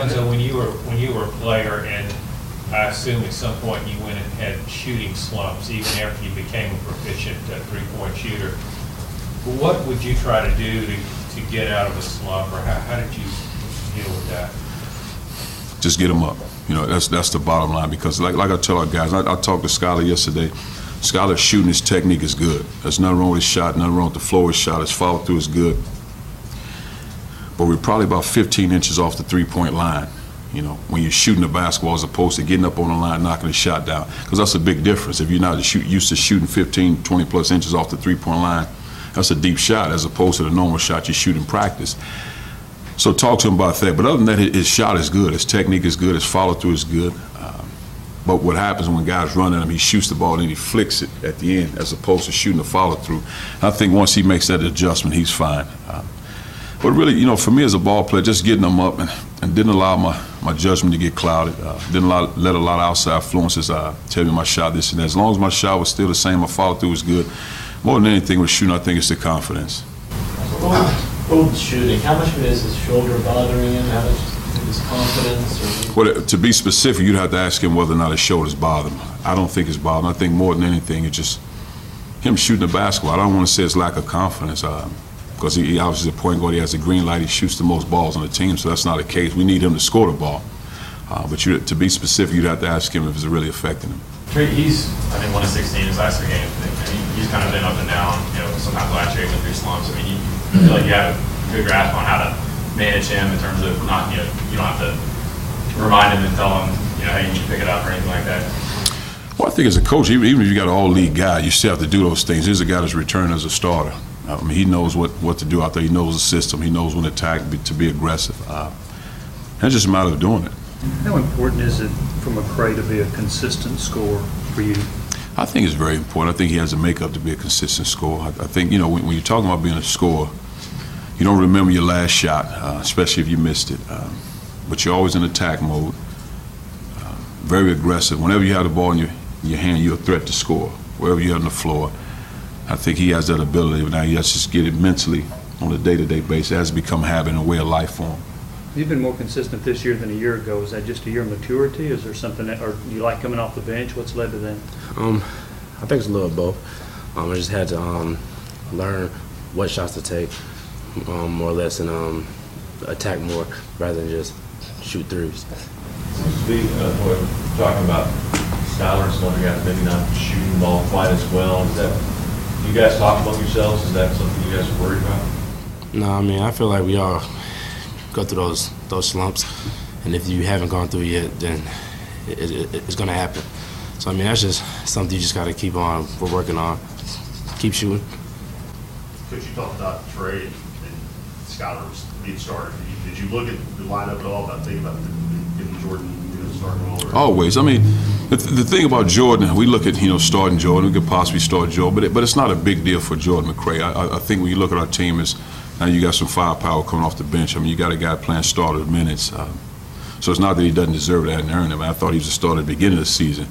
Cuonzo, when you were a player, and I assume at some point you went and had shooting slumps, even after you became a proficient three-point shooter. What would you try to do to get out of a slump, or how did you deal with that? Just get them up. You know, that's the bottom line, because like I tell our guys, I talked to Skyler yesterday. Skyler's shooting, his technique is good. There's nothing wrong with his shot, nothing wrong with the flow of his shot. His follow through is good. But we're probably about 15 inches off the three-point line, you know, when you're shooting the basketball as opposed to getting up on the line, knocking the shot down. Because that's a big difference. If you're not used to shooting 15, 20 plus inches off the three-point line, that's a deep shot as opposed to the normal shot you shoot in practice. So talk to him about that. But other than that, his shot is good. His technique is good. His follow-through is good. But what happens when guys run at him, he shoots the ball and he flicks it at the end as opposed to shooting the follow-through. I think once he makes that adjustment, he's fine. But really, you know, for me as a ball player, just getting them up and didn't allow my judgment to get clouded. Didn't let a lot of outside influences tell me my shot this and that. As long as my shot was still the same, my follow-through was good. More than anything with shooting, I think it's the confidence. With shooting, how much of it is his shoulder bothering him? How much is his confidence? Well, to be specific, you'd have to ask him whether or not his shoulders bother him. I don't think it's bothering him. I think more than anything, it's just him shooting the basketball. I don't want to say it's lack of confidence, because he obviously is a point guard. He has the green light. He shoots the most balls on the team, so that's not the case. We need him to score the ball. But to be specific, you'd have to ask him if it's really affecting him. Trey, he's, I think, 1 of 16 his last 3 games. He's kind of been up and down. You know, sometimes last year he went through slumps. I mean, I feel like you have a good grasp on how to manage him in terms of not, you know, you don't have to remind him and tell him, you know, hey, you need to pick it up or anything like that. Well, I think as a coach, even if you got an all-league guy, you still have to do those things. Here's a guy that's returned as a starter. I mean, he knows what to do out there. He knows the system. He knows when to attack, to be aggressive. It's just a matter of doing it. How important is it for McRae to be a consistent scorer for you? I think it's very important. I think he has the makeup to be a consistent scorer. I think, you know, when you're talking about being a scorer, you don't remember your last shot, especially if you missed it. But you're always in attack mode, very aggressive. Whenever you have the ball in your hand, you're a threat to score. Wherever you're on the floor, I think he has that ability. Now he has to just get it mentally on a day-to-day basis. It has become a habit and a way of life for him. You've been more consistent this year than a year ago. Is that just a year of maturity? Is there something that, or do you like coming off the bench? What's led to that? I think it's a little of both. I just had to learn what shots to take, more or less, and attack more rather than just shoot threes. We're talking about Skyler and some other guys maybe not shooting the ball quite as well. Is that, you guys talk among yourselves? Is that something you guys are worried about? No, I mean, I feel like we all go through those slumps, and if you haven't gone through it yet, then it's going to happen. So I mean, that's just something you just got to keep on. We're working on. Keep shooting. Could you talk about Trey and Skyler's being started? Did you look at the lineup at all about thinking about giving Jordan the starting role? Always. I mean, the thing about Jordan, we look at, you know, starting Jordan. We could possibly start Jordan, but it's not a big deal for Jordan McRae. I think when you look at our team, is now you got some firepower coming off the bench. I mean, you got a guy playing starter minutes. So it's not that he doesn't deserve that and earn them. I thought he was a starter at the beginning of the season.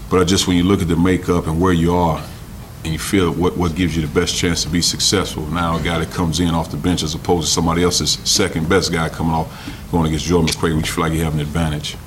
But just when you look at the makeup and where you are, and you feel what gives you the best chance to be successful, now a guy that comes in off the bench as opposed to somebody else's second best guy coming off going against Jordan McRae, we feel like you have an advantage.